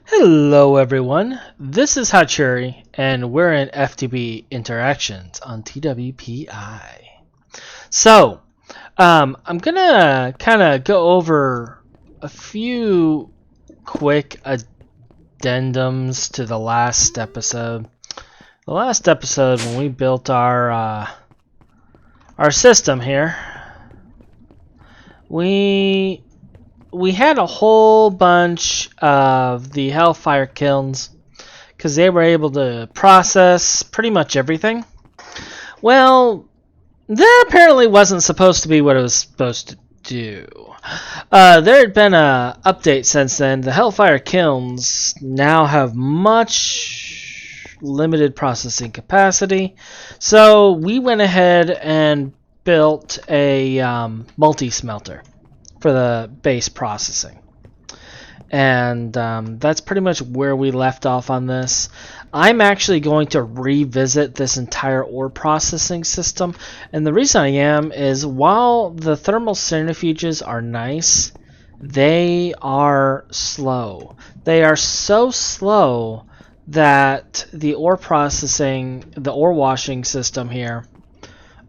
Hello everyone, this is Hachuri, and we're in FTB Interactions on TWPI. So, I'm gonna kind of go over a few quick addendums to the last episode. The last episode when we built our system here, we had a whole bunch of the hellfire kilns because they were able to process pretty much everything. Well, that apparently wasn't supposed to be what it was supposed to do. There had been an update since then. The hellfire kilns now have much limited processing capacity, so we went ahead and built a multismelter for the base processing. And that's pretty much where we left off on this. I'm actually going to revisit this entire ore processing system, and the reason I am is while the thermal centrifuges are nice, they are slow. They are so slow that the ore processing, the ore washing system here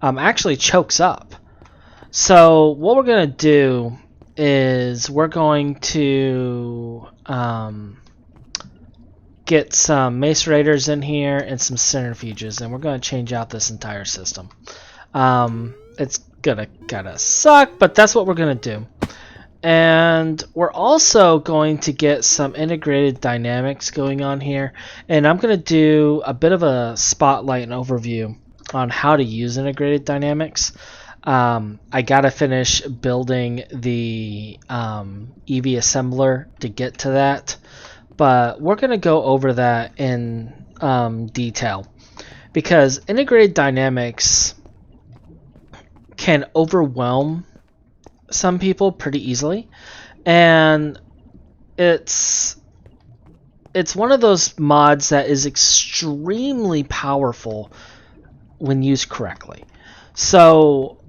actually chokes up. So what we're going to do is we're going to get some macerators in here and some centrifuges, and we're going to change out this entire system. It's gonna kind of suck, but that's what we're going to do. And we're also going to get some integrated dynamics going on here, and I'm going to do a bit of a spotlight and overview on how to use integrated dynamics. I gotta finish building the EV assembler to get to that, but we're gonna go over that in detail because integrated dynamics can overwhelm some people pretty easily, and it's one of those mods that is extremely powerful when used correctly. So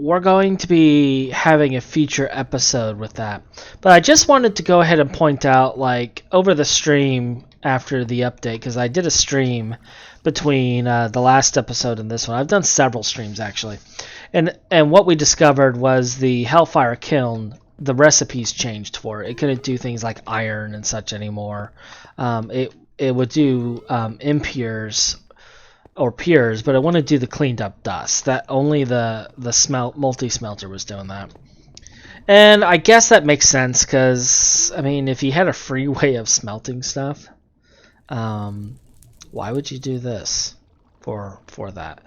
we're going to be having a feature episode with that. But I just wanted to go ahead and point out, like, over the stream after the update, because I did a stream between the last episode and this one. I've done several streams, actually. And what we discovered was the hellfire kiln, the recipes changed for it. It couldn't do things like iron and such anymore. It would do impures or pures, but I want to do the cleaned up dust. That only the multi-smelter was doing that. And I guess that makes sense because, I mean, if you had a free way of smelting stuff, why would you do this for that?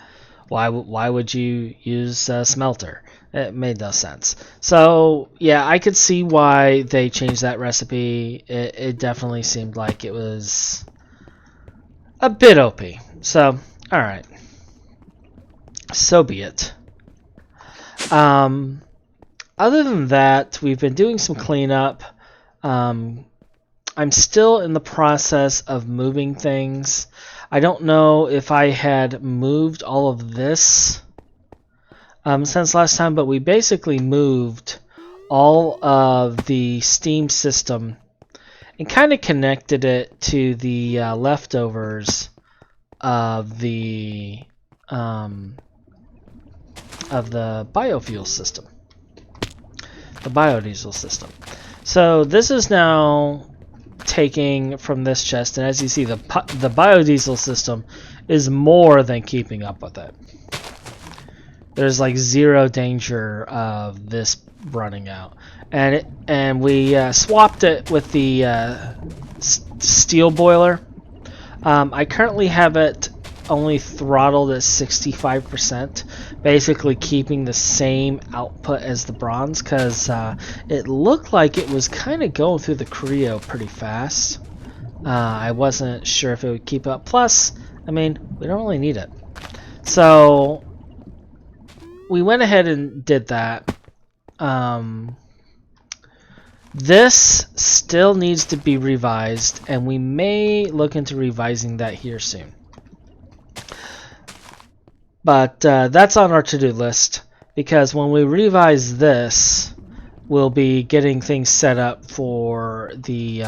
Why would you use a smelter? It made no sense. So yeah, I could see why they changed that recipe. It definitely seemed like it was a bit OP. So alright, so be it. Other than that, we've been doing some cleanup. I'm still in the process of moving things. I don't know if I had moved all of this since last time, but we basically moved all of the steam system and kind of connected it to the leftovers of the biofuel system, the biodiesel system. So this is now taking from this chest, and as you see, the biodiesel system is more than keeping up with it. There's like zero danger of this running out, and we swapped it with the steel boiler. I currently have it only throttled at 65%, basically keeping the same output as the bronze, because it looked like it was kind of going through the Creo pretty fast. I wasn't sure if it would keep up. Plus, I mean, we don't really need it. So we went ahead and did that. This still needs to be revised, and we may look into revising that here soon. But that's on our to-do list, because when we revise this, we'll be getting things set up for the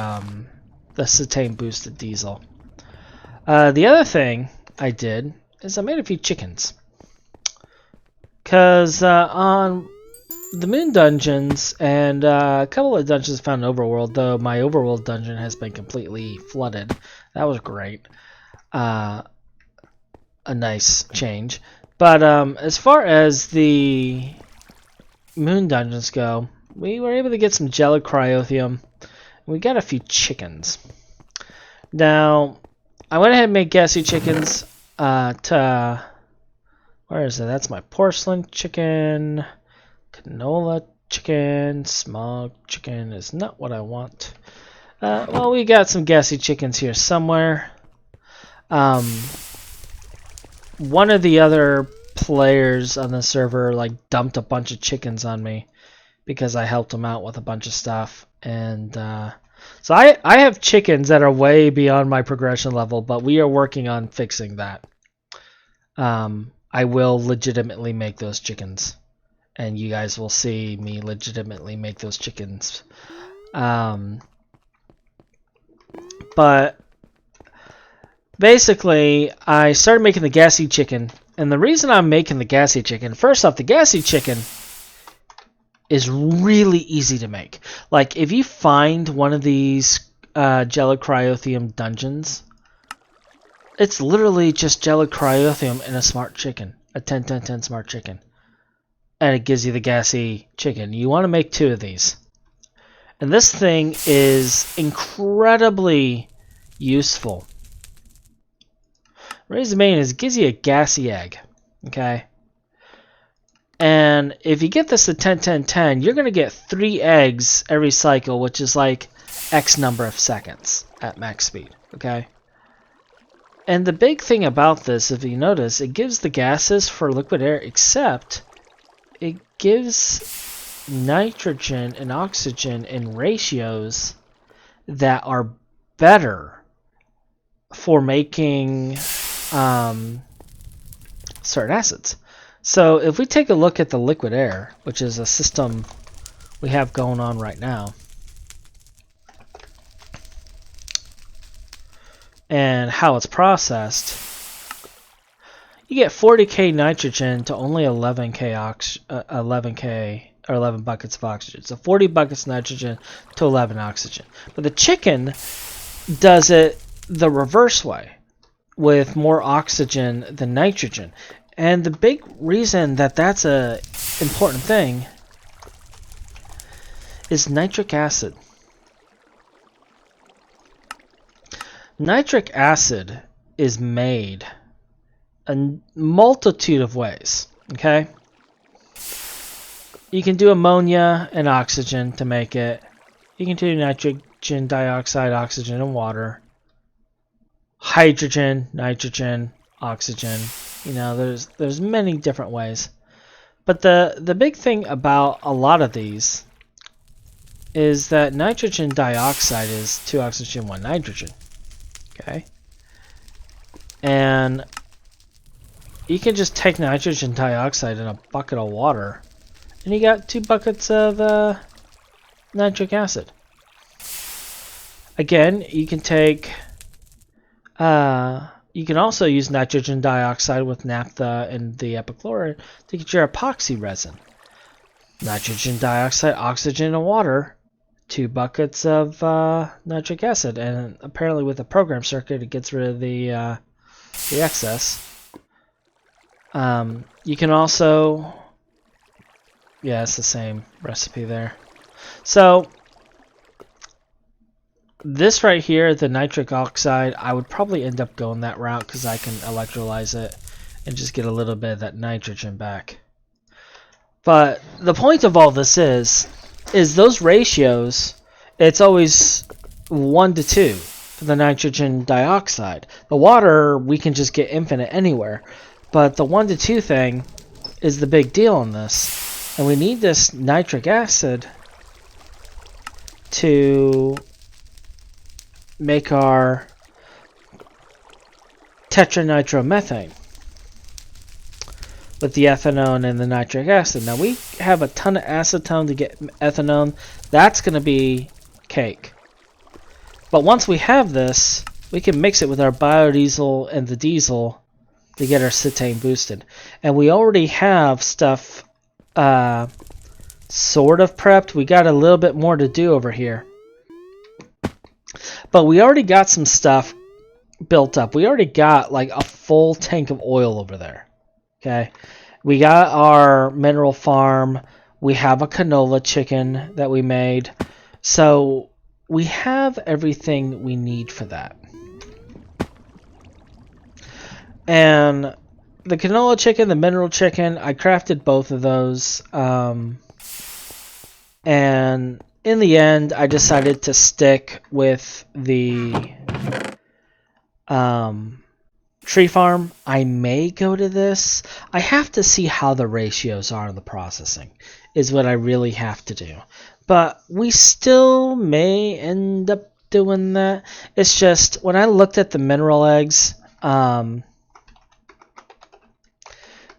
the cetane boosted diesel. The other thing I did is I made a few chickens. Because on the moon dungeons and a couple of dungeons found in Overworld, though my Overworld dungeon has been completely flooded. That was great. A nice change. But as far as the moon dungeons go, we were able to get some jello cryotheum. We got a few chickens. Now, I went ahead and made gassy chickens to... Where is it? That's my porcelain chicken. Canola chicken. Smog chicken is not what I want. Well, we got some gassy chickens here somewhere. One of the other players on the server like dumped a bunch of chickens on me because I helped him out with a bunch of stuff. And so I have chickens that are way beyond my progression level, but we are working on fixing that. I will legitimately make those chickens, and you guys will see me legitimately make those chickens. But basically, I started making the gassy chicken, and the reason I'm making the gassy chicken, first off, the gassy chicken is really easy to make. Like, if you find one of these jello cryotheum dungeons, it's literally just jello cryotheum and a smart chicken, a 10-10-10 smart chicken. And it gives you the gassy chicken. You want to make 2 of these. And this thing is incredibly useful. The reason being is it gives you a gassy egg. Okay? And if you get this to 10-10-10, you're going to get 3 eggs every cycle, which is like X number of seconds at max speed. Okay? And the big thing about this, if you notice, it gives the gases for liquid air, except it gives nitrogen and oxygen in ratios that are better for making certain acids. So if we take a look at the liquid air, which is a system we have going on right now, and how it's processed, you get 40k nitrogen to only 11k or 11 buckets of oxygen. So 40 buckets of nitrogen to 11 oxygen. But the chicken does it the reverse way, with more oxygen than nitrogen. And the big reason that that's a important thing is nitric acid. Nitric acid is made a multitude of ways, okay? You can do ammonia and oxygen to make it. You can do nitrogen dioxide, oxygen, and water. Hydrogen, nitrogen, oxygen. You know, there's many different ways. But the big thing about a lot of these is that nitrogen dioxide is 2 oxygen, 1 nitrogen. Okay? And you can just take nitrogen dioxide in a bucket of water, and you got 2 buckets of nitric acid. Again, you can take... you can also use nitrogen dioxide with naphtha and the epichlorite to get your epoxy resin. Nitrogen dioxide, oxygen, and water. 2 buckets of nitric acid, and apparently with the program circuit it gets rid of the excess. You can also, yeah, it's the same recipe there. So this right here, the nitric oxide, I would probably end up going that route because I can electrolyze it and just get a little bit of that nitrogen back. But the point of all this is those ratios, it's always 1 to 2 for the nitrogen dioxide. The water, we can just get infinite anywhere. But the 1 to 2 thing is the big deal in this. And we need this nitric acid to make our tetranitromethane with the ethanone and the nitric acid. Now we have a ton of acetone to get ethanone. That's going to be cake. But once we have this, we can mix it with our biodiesel and the diesel to get our cetane boosted. And we already have stuff sort of prepped. We got a little bit more to do over here. But we already got some stuff built up. We already got like a full tank of oil over there. Okay. We got our mineral farm. We have a canola chicken that we made. So we have everything we need for that. And the canola chicken, the mineral chicken, I crafted both of those. And in the end, I decided to stick with the tree farm. I may go to this. I have to see how the ratios are in the processing, is what I really have to do. But we still may end up doing that. It's just, when I looked at the mineral eggs,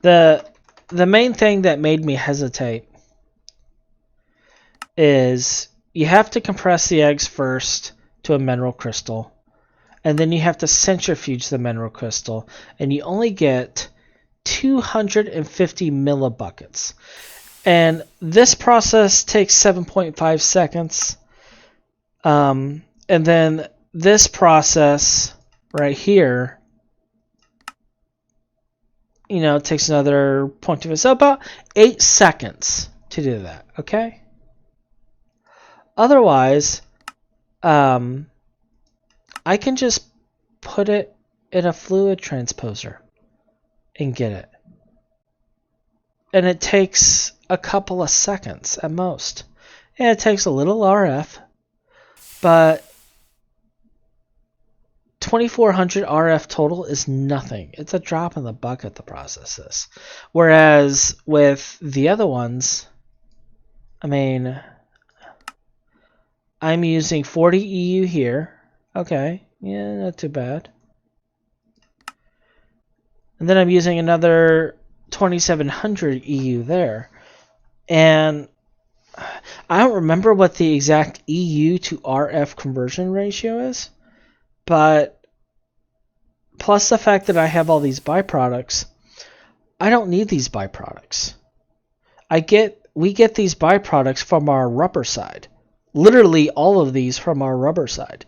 the main thing that made me hesitate is you have to compress the eggs first to a mineral crystal, and then you have to centrifuge the mineral crystal, and you only get 250 millibuckets. And this process takes 7.5 seconds. And then this process right here, you know, takes another 0.2, so about 8 seconds to do that, okay? Otherwise, I can just put it in a fluid transposer and get it. And it takes a couple of seconds at most. And it takes a little RF, but 2400 RF total is nothing. It's a drop in the bucket to process this. Whereas with the other ones, I mean, I'm using 40 EU here. Okay, yeah, not too bad. And then I'm using another 2700 EU there. And I don't remember what the exact EU to RF conversion ratio is, but plus the fact that I have all these byproducts, I don't need these byproducts. We get these byproducts from our rubber side. Literally all of these from our rubber side.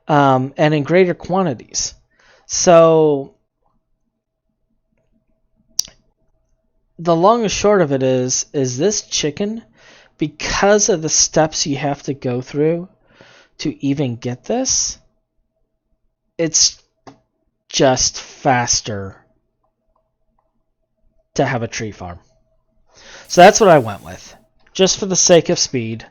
And in greater quantities. So the long and short of it is this chicken, because of the steps you have to go through to even get this, it's just faster to have a tree farm. So that's what I went with, just for the sake of speed.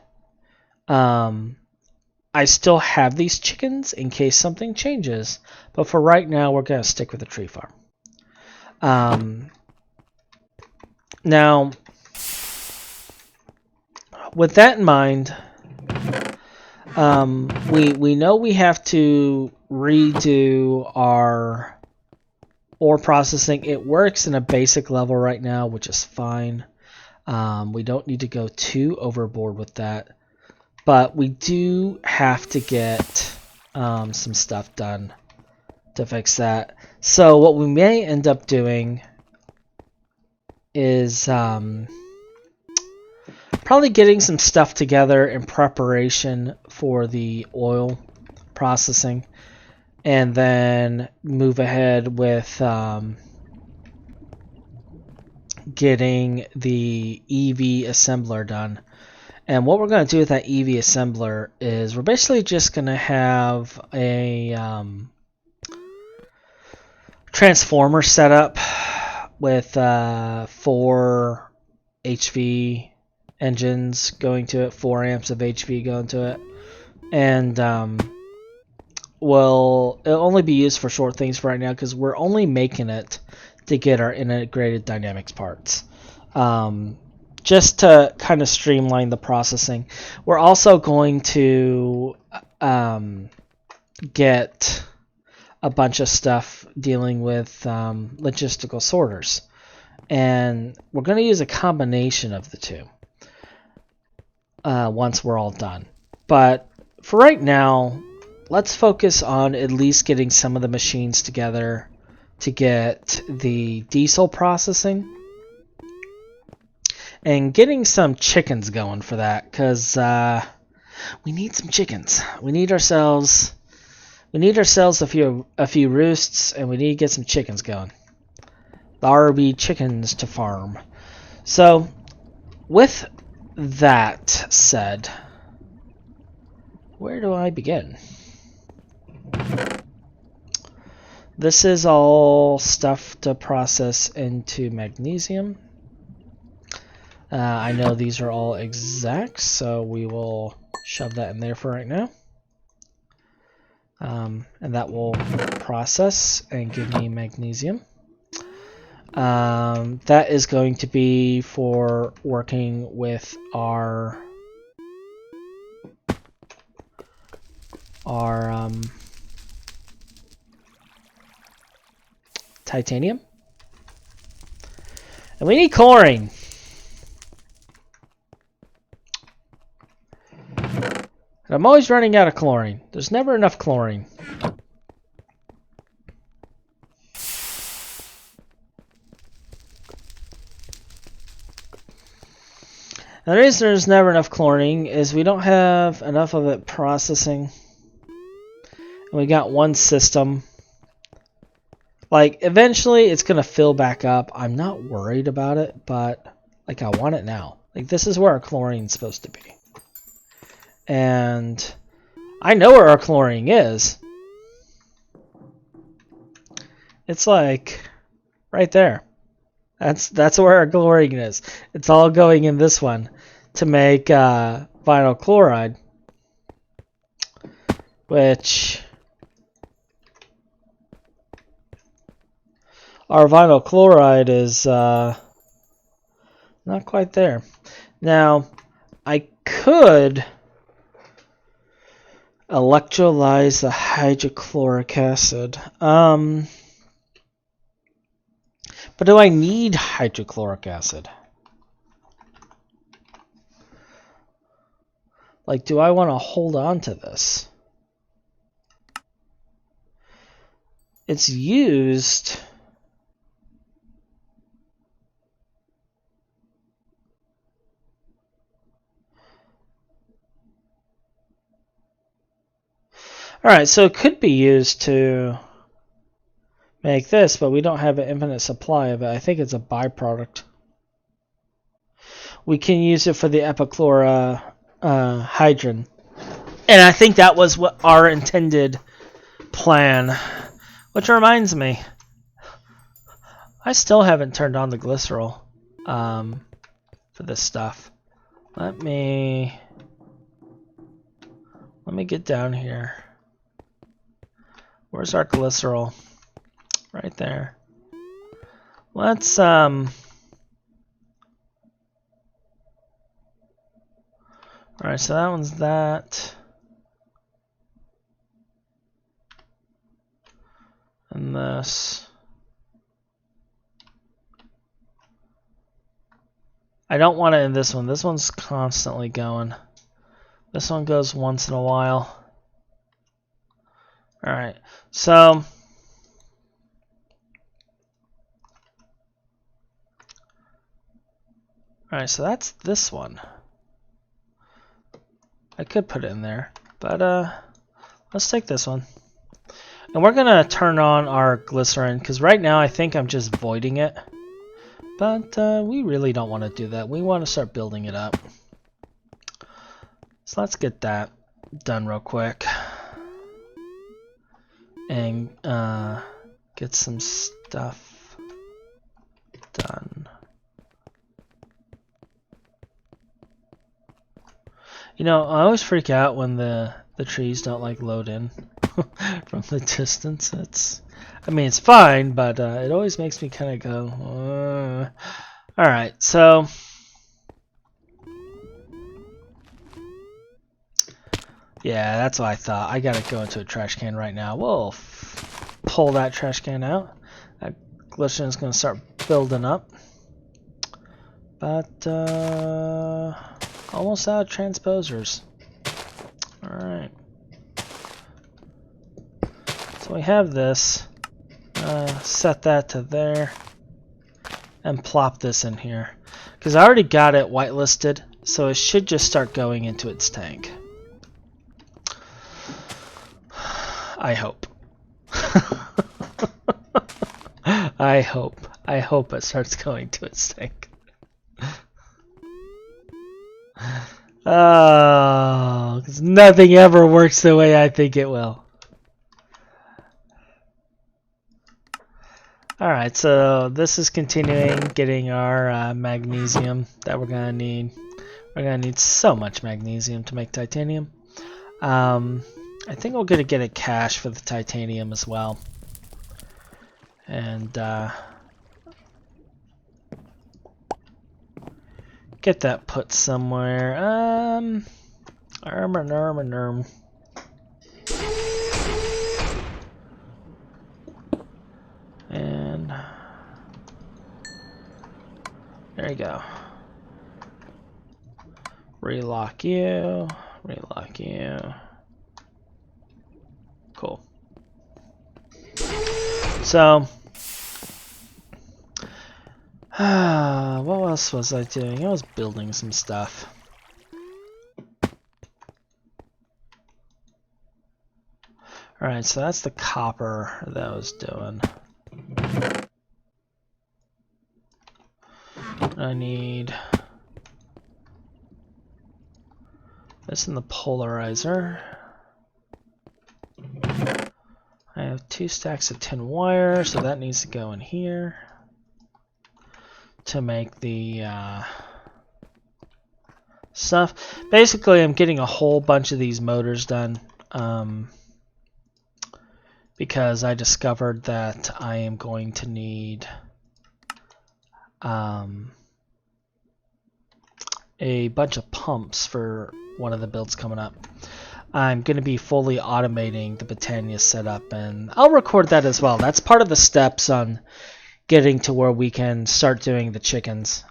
I still have these chickens in case something changes, but for right now we're going to stick with the tree farm. Now, with that in mind, we know we have to redo our ore processing. It works in a basic level right now, which is fine. We don't need to go too overboard with that. But we do have to get some stuff done to fix that. So what we may end up doing is probably getting some stuff together in preparation for the oil processing, and then move ahead with getting the EV assembler done. And what we're going to do with that EV assembler is we're basically just going to have a transformer set up with 4 HV engines going to it, 4 amps of HV going to it. And it'll only be used for short things for right now because we're only making it to get our integrated dynamics parts. Just to kind of streamline the processing. We're also going to get a bunch of stuff dealing with logistical sorters. And we're going to use a combination of the two once we're all done. But for right now, let's focus on at least getting some of the machines together to get the diesel processing and getting some chickens going for that, because we need some chickens. We need ourselves a few roosts, and we need to get some chickens going. There be chickens to farm. So with that said, where do I begin? This is all stuff to process into magnesium. I know these are all exacts, so we will shove that in there for right now. And that will process and give me magnesium. That is going to be for working with our titanium. And we need chlorine. And I'm always running out of chlorine. There's never enough chlorine. And the reason there's never enough chlorine is we don't have enough of it processing. And we got one system. Like, eventually it's going to fill back up. I'm not worried about it, but like, I want it now. Like, this is where our chlorine's supposed to be. And I know where our chlorine is. It's like right there. That's where our chlorine is. It's all going in this one to make vinyl chloride, which our vinyl chloride is not quite there. Now, I could electrolyze the hydrochloric acid. But do I need hydrochloric acid? Like, do I want to hold on to this? It's used... Alright, so it could be used to make this, but we don't have an infinite supply of it. I think it's a byproduct. We can use it for the epichlorohydrin. And I think that was what our intended plan. Which reminds me, I still haven't turned on the glycerol for this stuff. Let me get down here. Where's our glycerol? Right there. Let's Alright, so that one's that. And this. I don't want it in this one. This one's constantly going. This one goes once in a while. Alright, so alright, so that's this one. I could put it in there, but let's take this one. And we're gonna turn on our glycerin, because right now I think I'm just voiding it. But we really don't want to do that. We want to start building it up. So let's get that done real quick. And get some stuff done. You know, I always freak out when the trees don't like load in from the distance. I mean, it's fine, but it always makes me kind of go. All right, so yeah, that's what I thought. I gotta go into a trash can right now. We'll pull that trash can out. That glycerin is gonna start building up, but almost out of transposers. All right. So we have this. Set that to there. And plop this in here. Because I already got it whitelisted, so it should just start going into its tank. I hope. I hope it starts going to its tank. Oh, 'cause nothing ever works the way I think it will. Alright, so this is continuing getting our magnesium that we're going to need. We're going to need so much magnesium to make titanium. I think we're going to get a cache for the titanium as well. And get that put somewhere. And there you go. Relock you. Relock you. Cool. So, what else was I doing? I was building some stuff. Alright, so that's the copper that I was doing. I need this in the polarizer. I have 2 stacks of tin wire, so that needs to go in here to make the stuff. Basically, I'm getting a whole bunch of these motors done because I discovered that I am going to need a bunch of pumps for one of the builds coming up. I'm going to be fully automating the Britannia setup, and I'll record that as well. That's part of the steps on getting to where we can start doing the chickens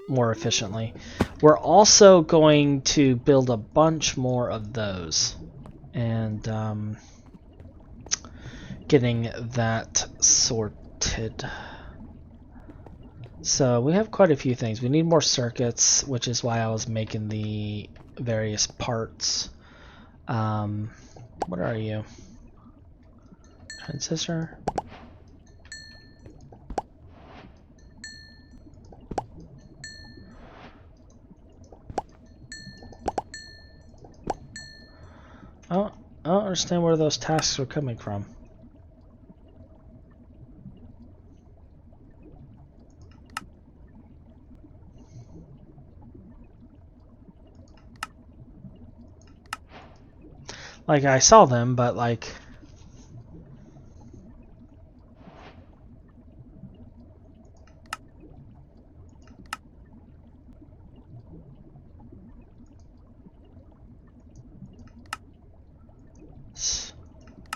more efficiently. We're also going to build a bunch more of those, and getting that sorted. So we have quite a few things. We need more circuits, which is why I was making the various parts. What are you? Transistor? Oh, I don't understand where those tasks are coming from. Like, I saw them, but like...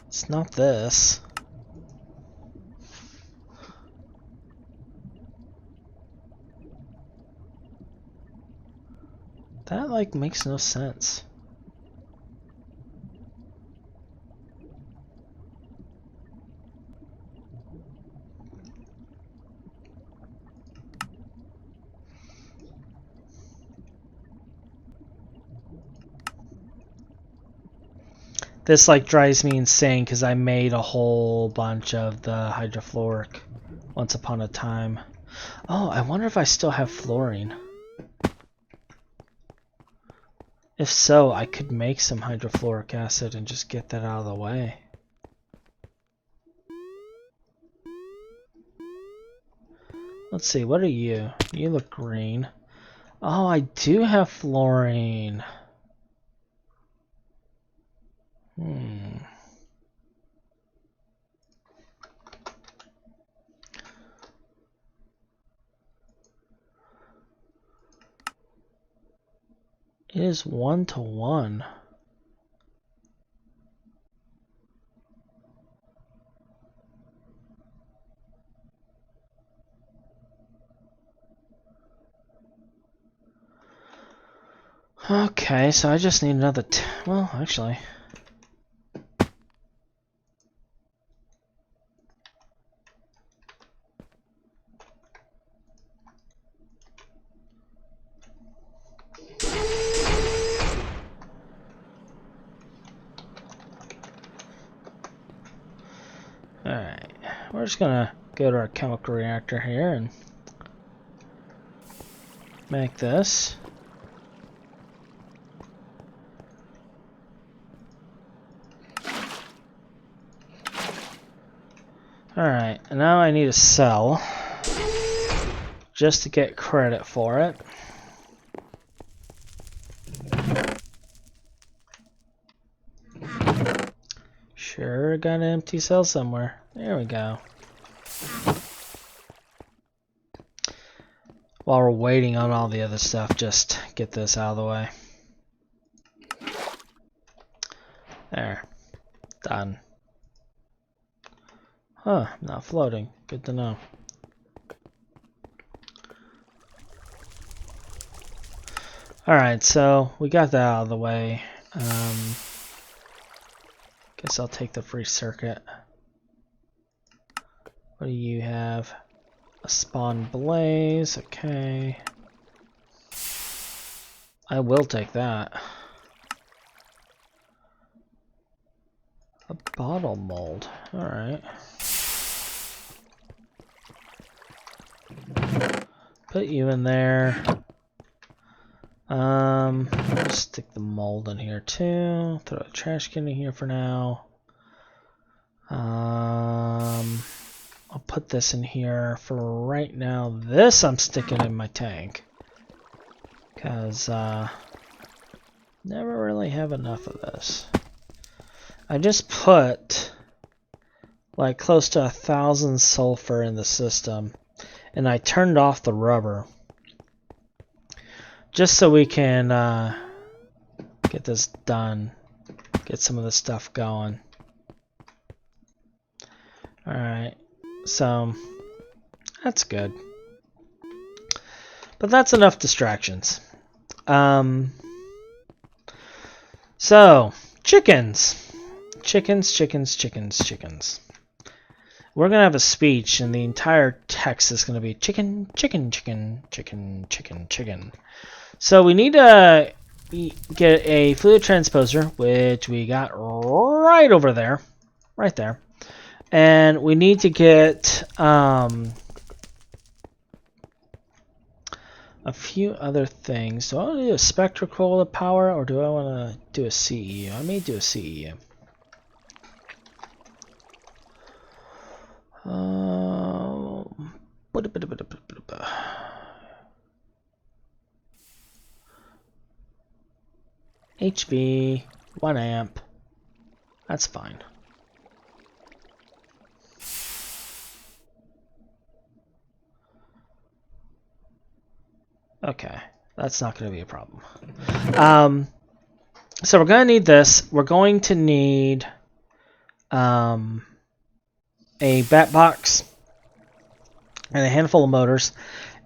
It's not this. That, like, makes no sense. This like drives me insane because I made a whole bunch of the hydrofluoric once upon a time. Oh, I wonder if I still have fluorine. If so, I could make some hydrofluoric acid and just get that out of the way. Let's see, what are you? You look green. Oh, I do have fluorine. It is 1-to-1. Okay, so I just need another well, actually. Alright, we're just gonna go to our chemical reactor here and make this. Alright, and now I need a cell just to get credit for it. Sure, got an empty cell somewhere. There we go. While we're waiting on all the other stuff, just get this out of the way. There. Done. Huh, not floating. Good to know. Alright, so we got that out of the way. Guess I'll take the free circuit. What do you have? A spawn blaze, okay. I will take that. A bottle mold, alright. Put you in there. Just stick the mold in here too. Throw a trash can in here for now. I'll put this in here for right now. This I'm sticking in my tank. Cause never really have enough of this. I just put like close to 1,000 sulfur in the system, and I turned off the rubber just so we can get this done, get some of the stuff going. Alright, so that's good. But that's enough distractions. So, chickens. Chickens. We're going to have a speech, and the entire text is going to be chicken. So we need to get a fluid transposer, which we got right over there. Right there. And we need to get a few other things. Do I want to do a spectral power, or do I want to do a CEU? I may do a CEU. HV, 1 amp. That's fine. Okay, that's not going to be a problem. So we're going to need this. We're going to need a bat box and a handful of motors.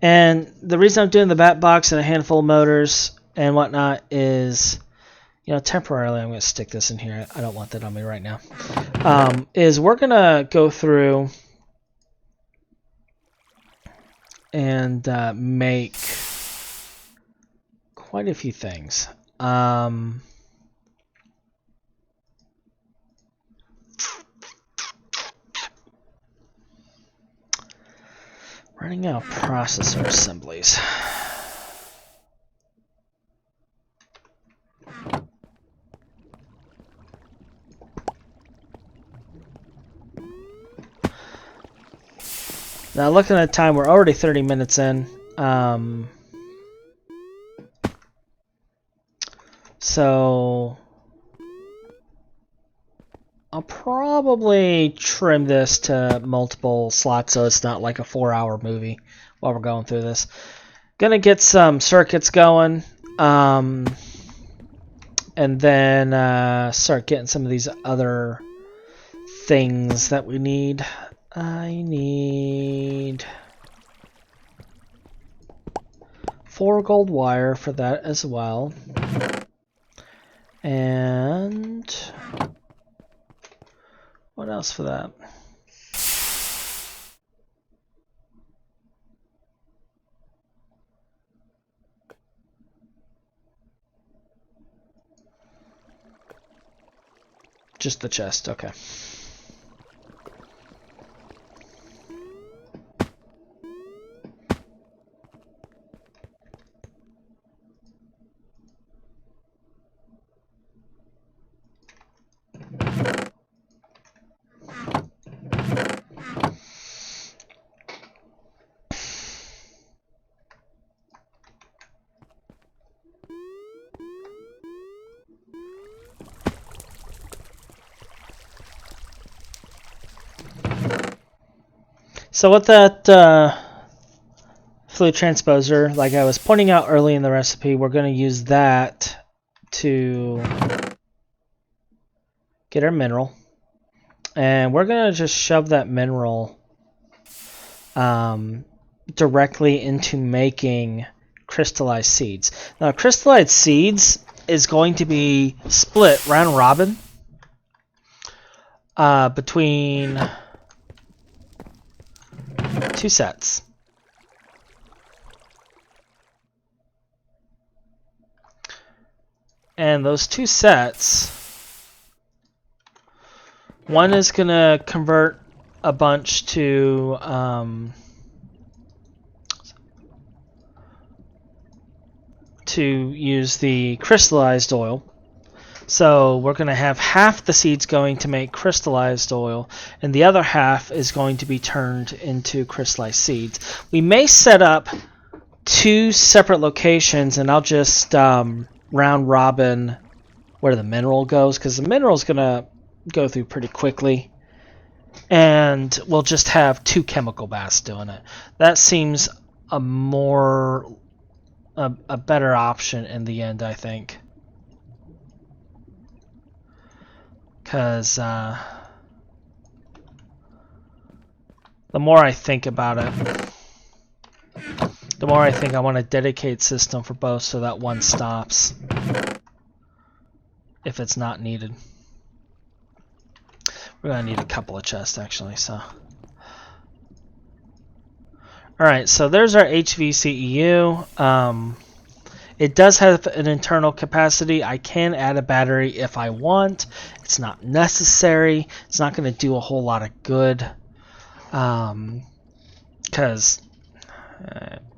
And the reason I'm doing the bat box and a handful of motors and whatnot is, you know, temporarily I'm going to stick this in here. I don't want that on me right now. Is we're going to go through and make quite a few things. Running out of processor assemblies. Now looking at the time, we're already 30 minutes in. So I'll probably trim this to multiple slots so it's not like a 4-hour movie while we're going through this. Gonna get some circuits going, and then start getting some of these other things that we need. I need 4 gold wire for that as well. And what else for that? Just the chest, okay. So with that fluid transposer, like I was pointing out early in the recipe, we're going to use that to get our mineral. And we're going to just shove that mineral directly into making crystallized seeds. Now, crystallized seeds is going to be split round robin between 2 sets. And those 2 sets, one is going to convert a bunch to use the crystallized oil. So we're going to have half the seeds going to make crystallized oil, and the other half is going to be turned into crystallized seeds. We may set up 2 separate locations, and I'll just round robin where the mineral goes, because the mineral is going to go through pretty quickly, and we'll just have 2 chemical baths doing it. That seems a better option in the end, I think. Because the more I think about it, the more I think I want a dedicated system for both so that one stops if it's not needed. We're going to need a couple of chests, actually. So, alright, so there's our HVCEU. It does have an internal capacity. I can add a battery if I want. It's not necessary. It's not going to do a whole lot of good. Because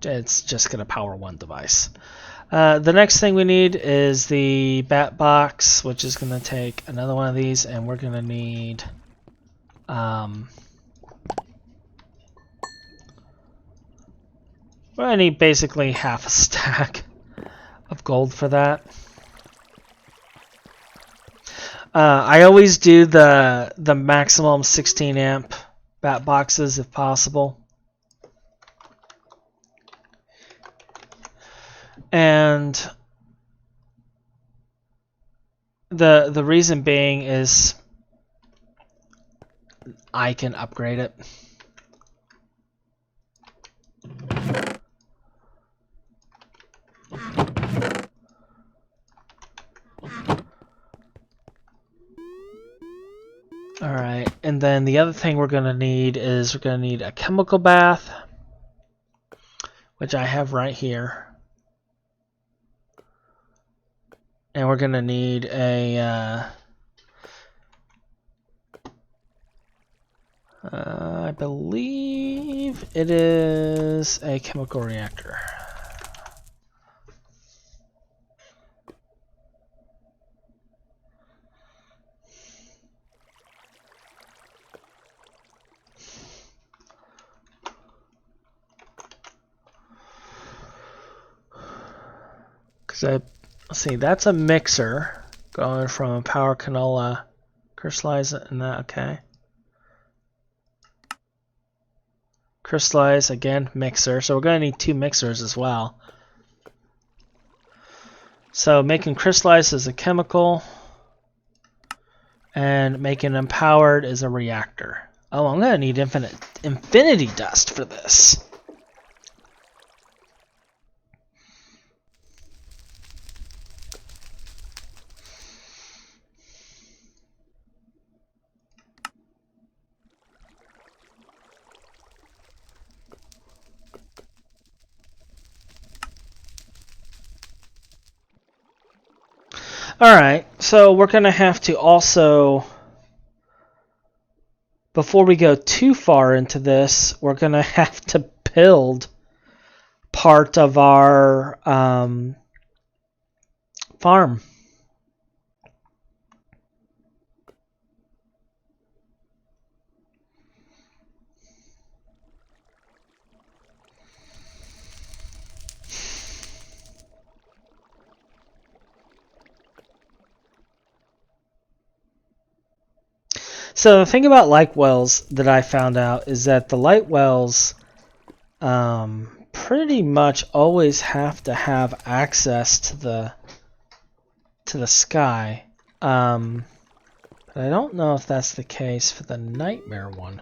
it's just going to power one device. The next thing we need is the bat box, which is going to take another one of these, and we're going to need basically half a stack of gold for that. I always do the maximum 16 amp bat boxes if possible. And the reason being is I can upgrade it. Alright, and then the other thing we're going to need is we're going to need a chemical bath, which I have right here. And we're going to need a, I believe it is a chemical reactor. Let's see, that's a mixer going from a power canola, crystallize it, and that, okay. Crystallize, again, mixer. So we're going to need 2 mixers as well. So making crystallized is a chemical, and making empowered is a reactor. Oh, I'm going to need infinity dust for this. Alright, so we're going to have to also, before we go too far into this, we're going to have to build part of our farm. So the thing about light wells that I found out is that the light wells pretty much always have to have access to the sky. But I don't know if that's the case for the nightmare one.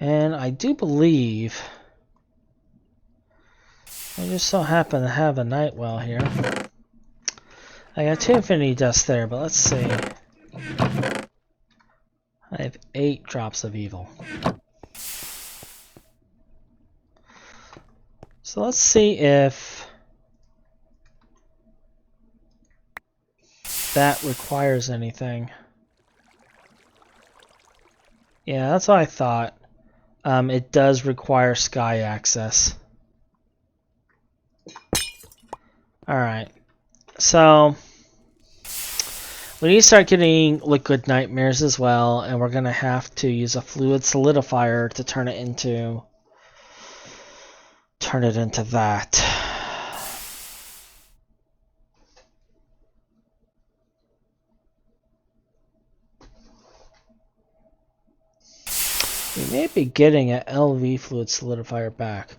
And I do believe I just so happen to have a night well here. I got 2 infinity dust there, but let's see. I have 8 drops of evil. So let's see if that requires anything. Yeah, that's what I thought. It does require sky access. Alright. So we need to start getting liquid nightmares as well, and we're going to have to use a fluid solidifier to turn it into that. We may be getting an LV fluid solidifier back.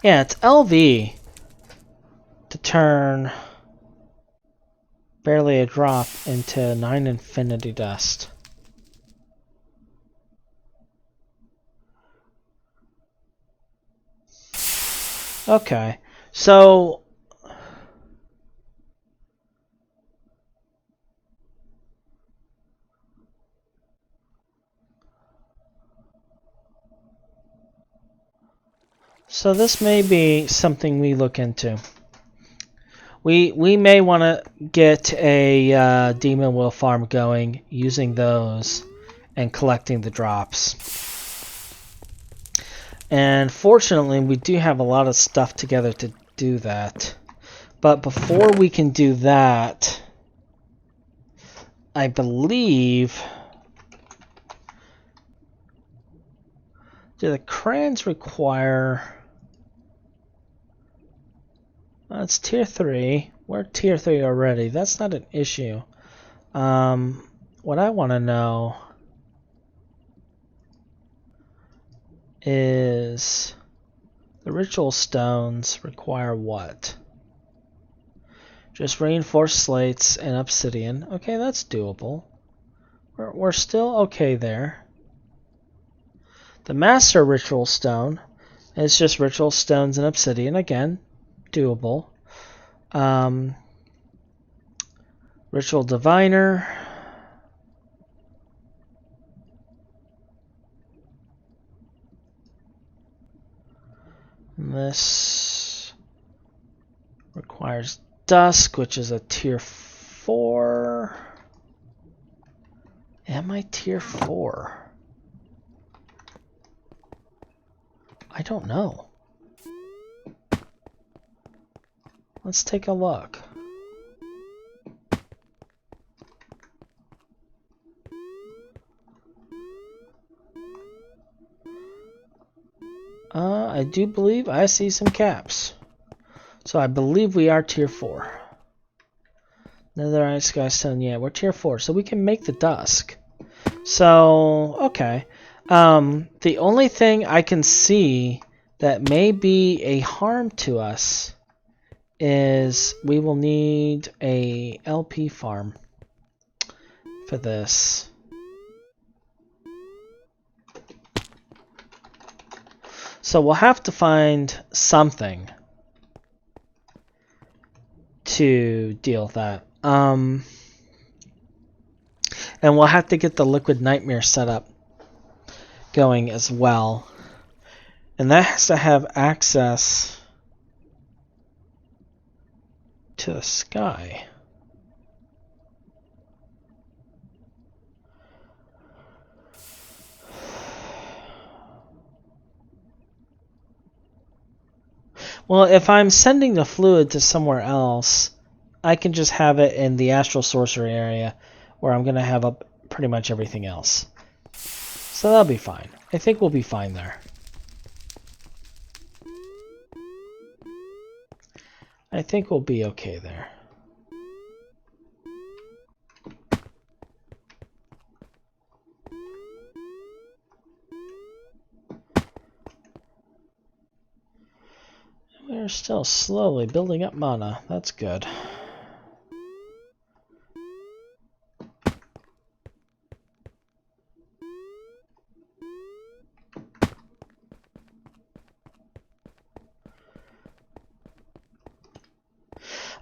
Yeah, it's LV to turn barely a drop into 9 infinity dust. Okay, so this may be something we look into. We may want to get a demon will farm going using those and collecting the drops. And fortunately, we do have a lot of stuff together to do that. But before we can do that, I believe... Do the crayons require... It's tier 3. We're tier 3 already. That's not an issue. What I want to know is the ritual stones require what? Just reinforced slates and obsidian. Okay, that's doable. We're still okay there. The master ritual stone is just ritual stones and obsidian. Again, doable. Ritual diviner. And this requires dusk, which is a tier 4. Am I tier 4? I don't know. Let's take a look. I do believe I see some caps. So I believe we are tier 4. Netherite skystone, yeah, we're tier 4, so we can make the dusk. So, okay. The only thing I can see that may be a harm to us is we will need a LP farm for this. So we'll have to find something to deal with that. And we'll have to get the liquid nightmare set up going as well. And that has to have access to the sky. Well, if I'm sending the fluid to somewhere else, I can just have it in the astral sorcery area where I'm going to have up pretty much everything else. So that'll be fine. I think we'll be fine there. I think we'll be okay there. We're still slowly building up mana. That's good.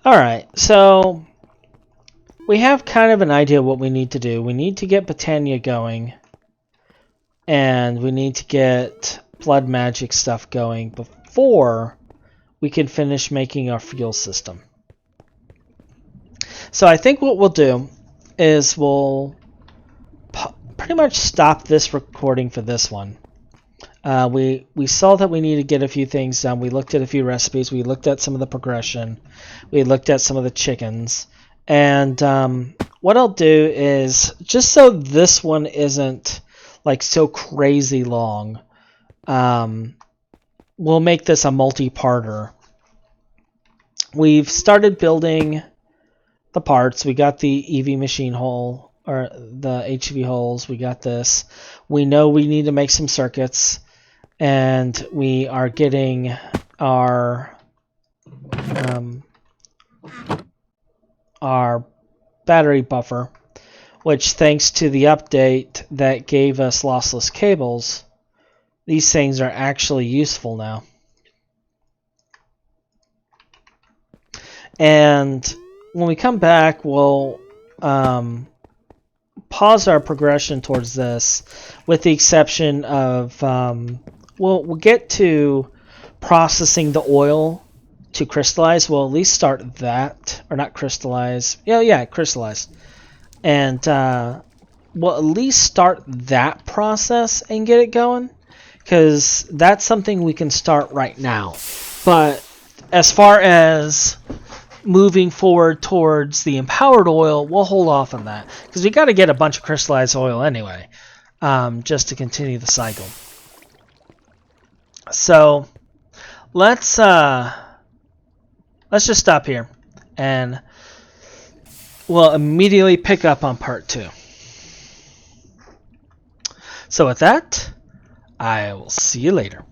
Alright, so we have kind of an idea what we need to do. We need to get Britannia going, and we need to get blood magic stuff going before we can finish making our fuel system. So I think what we'll do is we'll pretty much stop this recording for this one. We saw that we need to get a few things done. We looked at a few recipes. We looked at some of the progression. We looked at some of the chickens. And what I'll do is, just so this one isn't like so crazy long, we'll make this a multi-parter. We've started building the parts. We got the EV machine hole, or the HV holes. We got this. We know we need to make some circuits, and we are getting our battery buffer, which, thanks to the update that gave us lossless cables, these things are actually useful now. And when we come back, we'll pause our progression towards this, with the exception of we'll get to processing the oil to crystallize. We'll at least start that, or not crystallize. Yeah, crystallize. And we'll at least start that process and get it going, because that's something we can start right now. But as far as moving forward towards the empowered oil, we'll hold off on that, because we got to get a bunch of crystallized oil anyway, just to continue the cycle. So let's just stop here, and we'll immediately pick up on part 2. So with that, I will see you later.